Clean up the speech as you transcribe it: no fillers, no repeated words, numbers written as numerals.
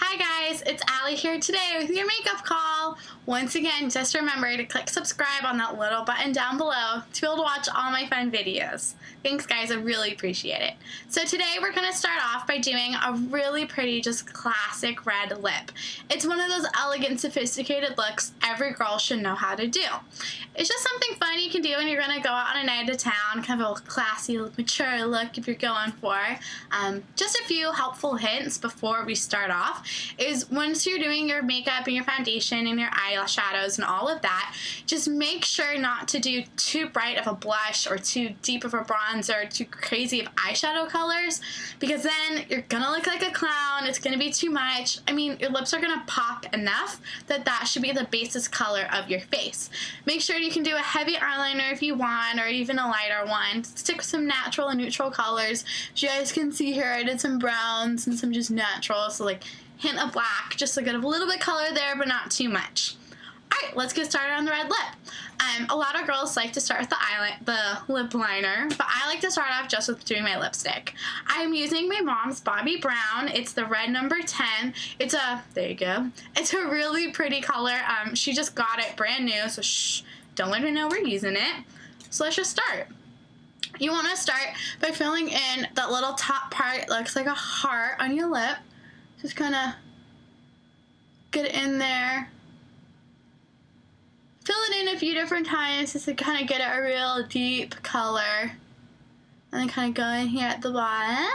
Hi guys, it's Allie here today with your makeup call. Once again, just remember to click subscribe on that little button down below to be able to watch all my fun videos. Thanks guys, I really appreciate it. So today we're going to start off by doing a really pretty, just classic red lip. It's one of those elegant, sophisticated looks every girl should know how to do. It's just something fun you can do when you're going to go out on a night of town, kind of a classy, mature look if you're going for. Just a few helpful hints before we start off is once you're doing your makeup and your foundation and your eyeshadows and all of that, just make sure not to do too bright of a blush or too deep of a bronzer, too crazy of eyeshadow colors, because then you're gonna look like a clown. It's gonna be too much. I mean, your lips are gonna pop enough that that should be the basis color of your face. Make sure you can do a heavy eyeliner if you want, or even a lighter one. Stick with some natural and neutral colors. As you guys can see here, I did some browns and some just natural, so like hint of black, just to get a little bit of color there, but not too much. Alright, let's get started on the red lip. A lot of girls like to start with the lip liner, but I like to start off just with doing my lipstick. I'm using my mom's Bobbi Brown. It's the red number 10. It's a, there you go. It's a really pretty color. She just got it brand new, so shh, don't let her know we're using it. So let's just start. You want to start by filling in that little top part. It looks like a heart on your lip. Just kind of get it in there. Fill it in a few different times just to kind of get a real deep color. And then kind of go in here at the bottom.